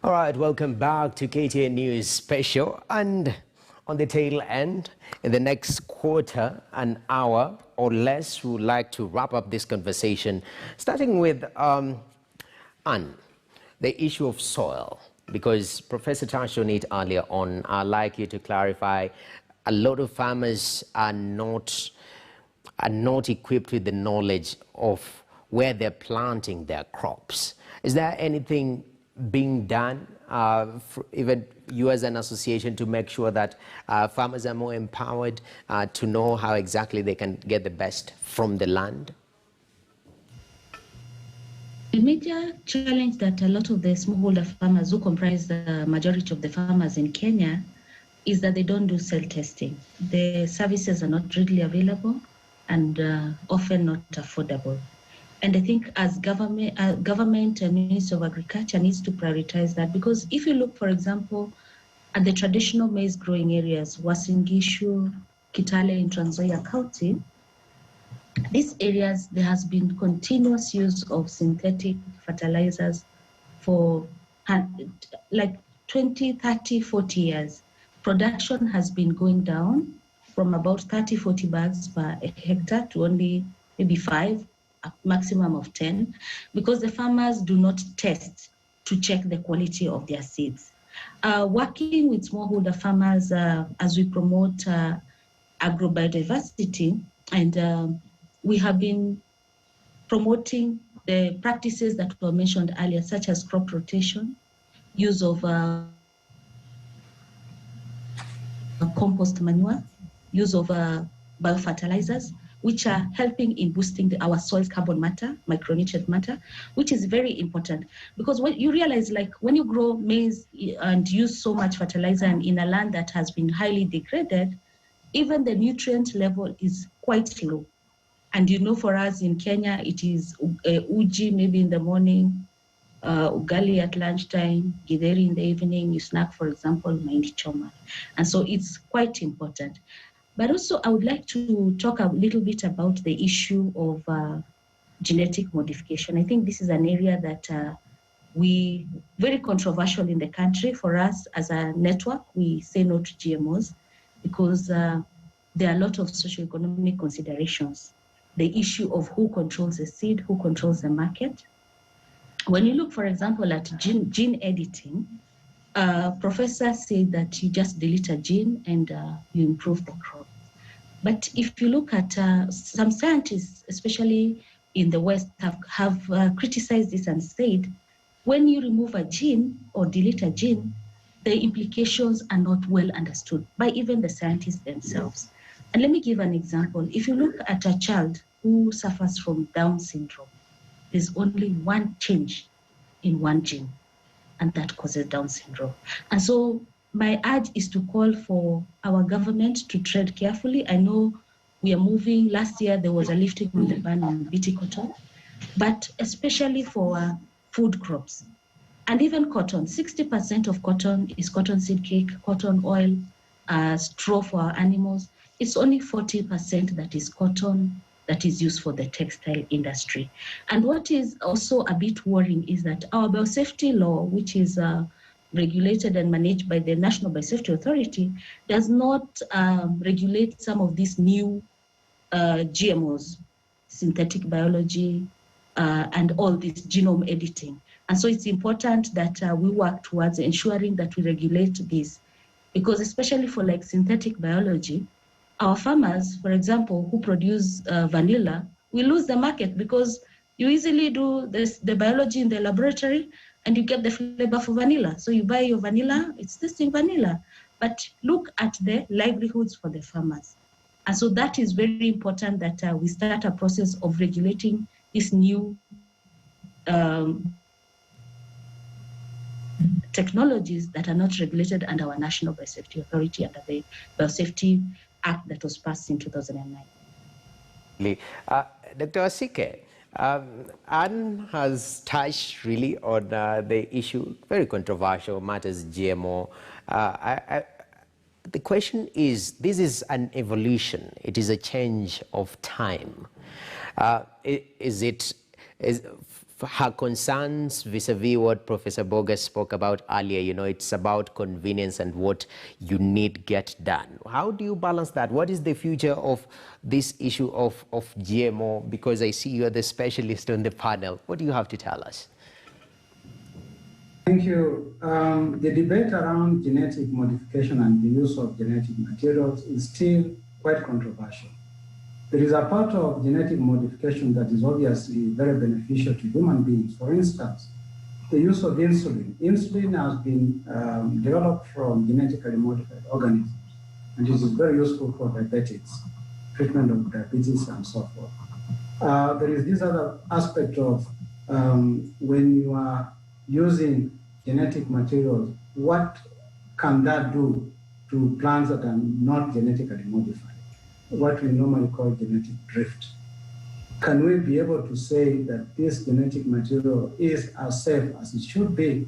All right, welcome back to KTN News Special. And on the tail end, in the next quarter, an hour or less, we would like to wrap up this conversation, starting with Anne, the issue of soil. Because Professor touched on it earlier on, I'd like you to clarify, a lot of farmers are not equipped with the knowledge of where they're planting their crops. Is there anything being done, even you as an association, to make sure that farmers are more empowered to know how exactly they can get the best from the land? The major challenge that a lot of the smallholder farmers who comprise the majority of the farmers in Kenya is that they don't do self-testing. The services are not readily available and often not affordable. And I think as government and Ministry of Agriculture needs to prioritize that, because if you look, for example, at the traditional maize growing areas, Uasin Gishu, Kitale in Trans Nzoia County, these areas, there has been continuous use of synthetic fertilizers for like 20, 30, 40 years. Production has been going down from about 30, 40 bags per hectare to only maybe 5, a maximum of 10, because the farmers do not test to check the quality of their seeds. Working with smallholder farmers as we promote agrobiodiversity, and we have been promoting the practices that were mentioned earlier, such as crop rotation, use of compost manure, use of biofertilizers, which are helping in boosting our soil's carbon matter, micronutrient matter, which is very important. Because what you realize, like when you grow maize and use so much fertilizer and in a land that has been highly degraded, even the nutrient level is quite low. And you know, for us in Kenya, it is uji maybe in the morning, ugali at lunchtime, githeri in the evening, you snack, for example, mahindi choma. And so it's quite important. But also, I would like to talk a little bit about the issue of genetic modification. I think this is an area that very controversial in the country. For us as a network, we say no to GMOs because there are a lot of socioeconomic considerations. The issue of who controls the seed, who controls the market. When you look, for example, at gene editing, professors say that you just delete a gene and you improve the crop. But if you look at some scientists, especially in the West, have criticized this and said, when you remove a gene or delete a gene, the implications are not well understood by even the scientists themselves. And let me give an example. If you look at a child who suffers from Down syndrome, there's only one change in one gene, and that causes Down syndrome. And so my urge is to call for our government to tread carefully. I know we are moving. Last year, there was a lifting of the ban on BT cotton, but especially for food crops. And even cotton, 60% of cotton is cottonseed cake, cotton oil, straw for our animals. It's only 40% that is cotton that is used for the textile industry. And what is also a bit worrying is that our biosafety law, which is regulated and managed by the National Biosafety Authority, does not regulate some of these new GMOs, synthetic biology, and all this genome editing. And so it's important that we work towards ensuring that we regulate this, because especially for like synthetic biology, our farmers, for example, who produce vanilla, we lose the market because you easily do the biology in the laboratory and you get the flavor for vanilla. So you buy your vanilla, it's the same vanilla. But look at the livelihoods for the farmers. And so that is very important that we start a process of regulating this new technologies that are not regulated under our National Biosafety Authority, under the Biosafety Act that was passed in 2009. Dr. Asike, Anne has touched really on the issue, very controversial matters, GMO. The question is, this is an evolution. It is a change of time. her concerns vis-a-vis what Professor Boga spoke about earlier. You know, it's about convenience and what you need get done. How do you balance that? What is the future of this issue of GMO? Because I see you're the specialist on the panel. What do you have to tell us? Thank you. The debate around genetic modification and the use of genetic materials is still quite controversial. There is a part of genetic modification that is obviously very beneficial to human beings. For instance, the use of insulin. Insulin has been developed from genetically modified organisms, and this is very useful for diabetics, treatment of diabetes and so forth. There is this other aspect of when you are using genetic materials, what can that do to plants that are not genetically modified? What we normally call genetic drift. Can we be able to say that this genetic material is as safe as it should be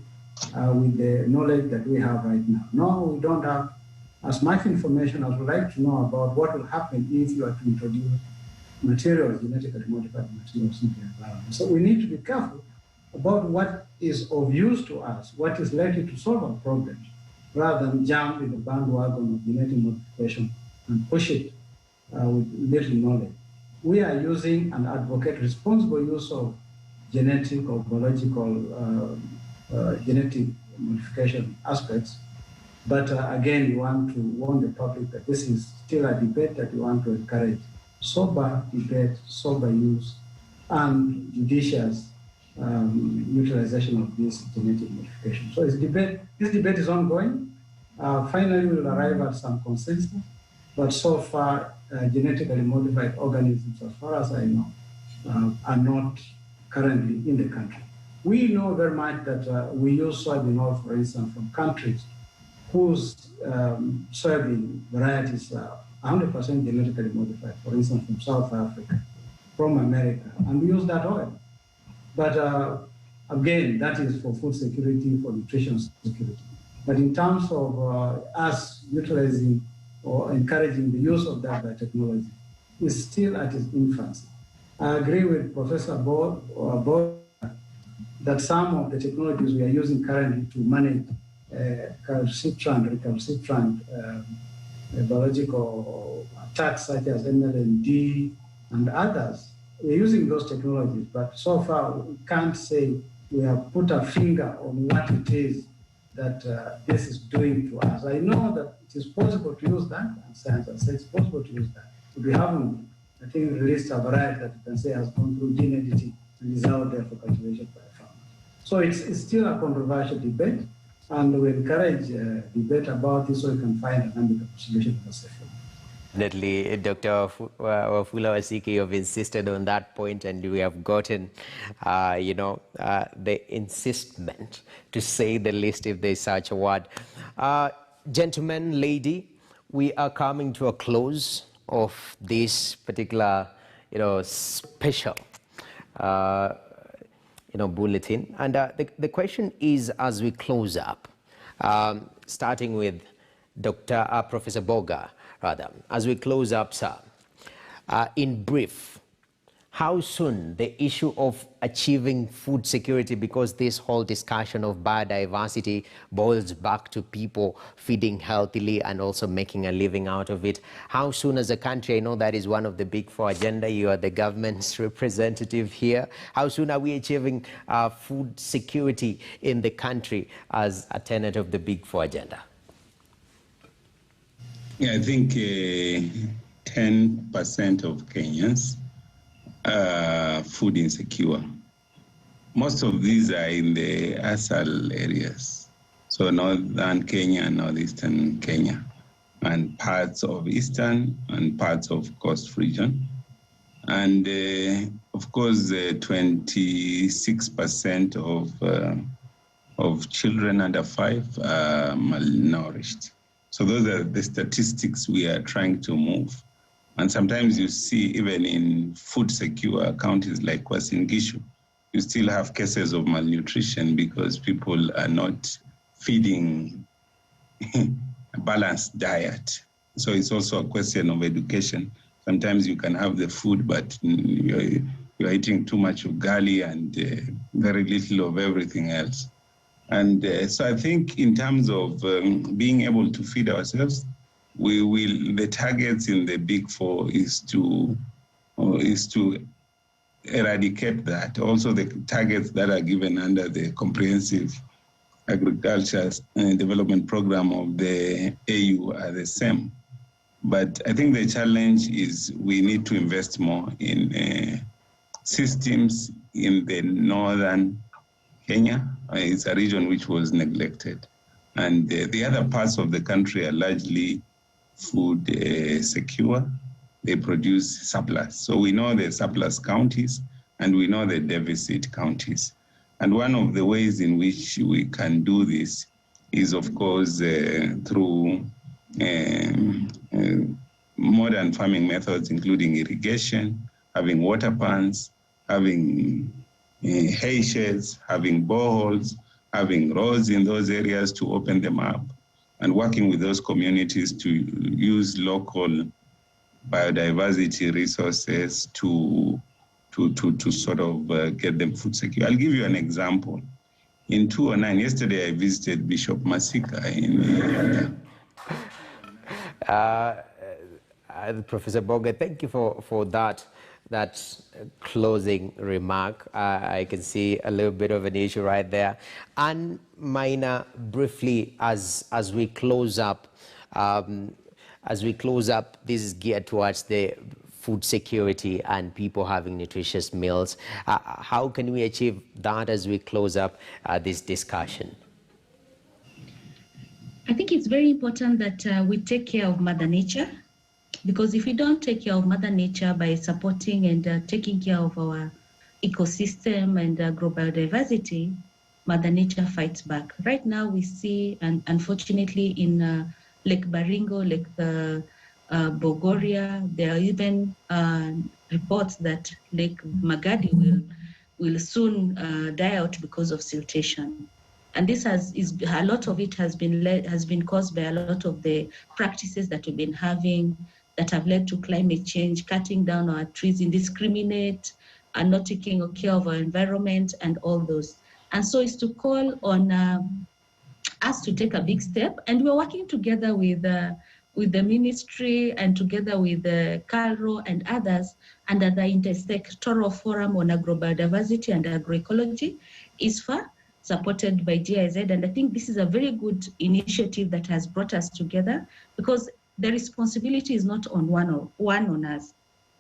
with the knowledge that we have right now? No, we don't have as much information as we'd like to know about what will happen if you are to introduce materials, genetically modified materials into the environment. So we need to be careful about what is of use to us, what is likely to solve our problems, rather than jump in the bandwagon of genetic modification and push it with little knowledge. We are using and advocate responsible use of genetic or biological genetic modification aspects. But again, we want to warn the public that this is still a debate that we want to encourage. Sober debate, sober use, and judicious utilization of this genetic modification. So this debate is ongoing. Finally, we will arrive at some consensus. But so far, genetically modified organisms, as far as I know, are not currently in the country. We know very much that we use soybean oil, for instance, from countries whose soybean varieties are 100% genetically modified, for instance, from South Africa, from America, and we use that oil. But again, that is for food security, for nutrition security. But in terms of us utilizing or encouraging the use of that biotechnology, is still at its infancy. I agree with Professor Bob that some of the technologies we are using currently to manage recalcitrant biological attacks such as MLND and others, we're using those technologies, but so far we can't say we have put a finger on what it is that this is doing to us. I know that it is possible to use that, and science has said it's possible to use that. But we haven't, I think, released a variety that you can say has gone through gene editing and is out there for cultivation by a farmer. So it's still a controversial debate, and we encourage debate about this so we can find an ambiguous solution to the safe. Definitely, Dr. Wafula Wasike, you've insisted on that point, and we have gotten, the insistment, to say the least, if there's such a word. Gentlemen, lady, we are coming to a close of this particular, special, bulletin. And the question is, as we close up, starting with Professor Boga, rather, as we close up, sir, in brief, how soon the issue of achieving food security, because this whole discussion of biodiversity boils back to people feeding healthily and also making a living out of it. How soon as a country, I know that is one of the big four agenda, you are the government's representative here. How soon are we achieving food security in the country as a tenet of the big four agenda? Yeah, I think 10% of Kenyans are food insecure. Most of these are in the ASAL areas, so northern Kenya and northeastern Kenya, and parts of eastern and parts of coast region. And of course, 26% of children under 5 are malnourished. So those are the statistics we are trying to move. And sometimes you see, even in food secure counties like Uasin Gishu, you still have cases of malnutrition because people are not feeding a balanced diet. So it's also a question of education. Sometimes you can have the food, but you're eating too much ugali and very little of everything else. And so I think in terms of being able to feed ourselves, the targets in the Big Four is to eradicate that. Also, the targets that are given under the Comprehensive Agriculture Development Program of the AU are the same. But I think the challenge is we need to invest more in systems in the northern Kenya. It's a region which was neglected. And the other parts of the country are largely food secure. They produce surplus. So we know the surplus counties and we know the deficit counties. And one of the ways in which we can do this is, of course, through modern farming methods, including irrigation, having water pans, having hay sheds, having boreholes, having roads in those areas to open them up, and working with those communities to use local biodiversity resources to sort of get them food secure. I'll give you an example. In 2009, yesterday I visited Bishop Masika in Professor Boga, thank you for that closing remark. I can see a little bit of an issue right there. And Maina, briefly, as we close up, this is geared towards the food security and people having nutritious meals. How can we achieve that as we close up this discussion? I think it's very important that we take care of Mother Nature, because if we don't take care of Mother Nature by supporting and taking care of our ecosystem and grow biodiversity, Mother Nature fights back. Right now we see, and unfortunately in Lake Baringo, Lake Bogoria, there are even reports that Lake Magadi will soon die out because of siltation. And this a lot of it has been caused by a lot of the practices that we've been having that have led to climate change, cutting down our trees indiscriminate, and not taking care of our environment and all those. And so it's to call on us to take a big step, and we're working together with the ministry and together with CALRO and others under the Intersectoral Forum on Agrobiodiversity and Agroecology, ISFA, supported by GIZ. And I think this is a very good initiative that has brought us together, because the responsibility is not on one on us.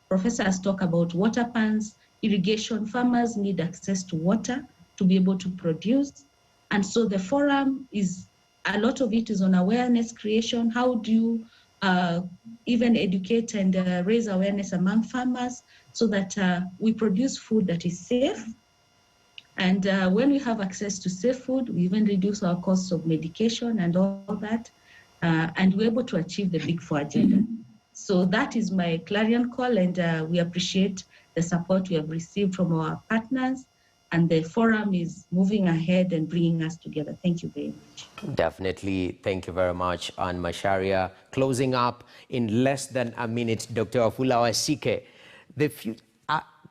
Professors talk about water pans, irrigation. Farmers need access to water to be able to produce. And so the forum a lot of it is on awareness creation. How do you even educate and raise awareness among farmers so that we produce food that is safe? And when we have access to safe food, we even reduce our costs of medication and all that, and we're able to achieve the Big Four agenda. So that is my clarion call, and we appreciate the support we have received from our partners, and the forum is moving ahead and bringing us together. Thank you very much. Definitely. Thank you very much, Anne Macharia. Closing up in less than a minute, Dr. Wafula Wasike.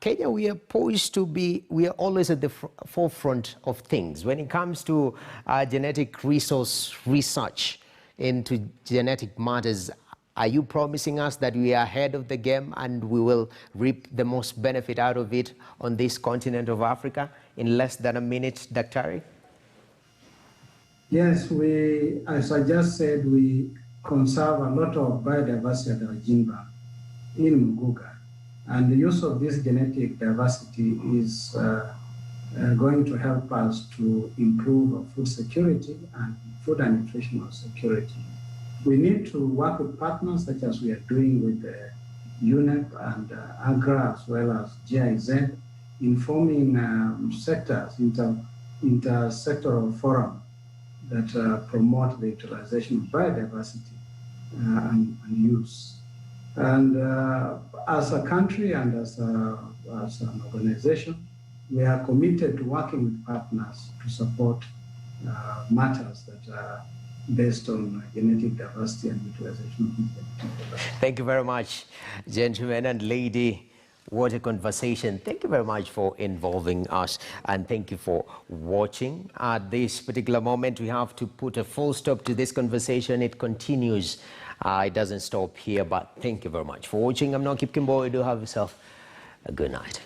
Kenya, we are poised to be, we are always at the forefront of things. When it comes to genetic resource research into genetic matters, are you promising us that we are ahead of the game and we will reap the most benefit out of it on this continent of Africa in less than a minute, Daktari? Yes, as I just said, we conserve a lot of biodiversity at our gene bank in Muguga. And the use of this genetic diversity is going to help us to improve our food security and food and nutritional security. We need to work with partners such as we are doing with UNEP and AGRA as well as GIZ in forming sectors, intersectoral forum that promote the utilization of biodiversity and use. And as a country and as an organization, we are committed to working with partners to support matters that are based on genetic diversity and utilization of genetic diversity. Thank you very much, gentlemen and lady. What a conversation. Thank you very much for involving us, and thank you for watching. At this particular moment, we have to put a full stop to this conversation. It continues. It doesn't stop here, but thank you very much for watching. I'm Nokip Kimbo. Do have yourself a good night.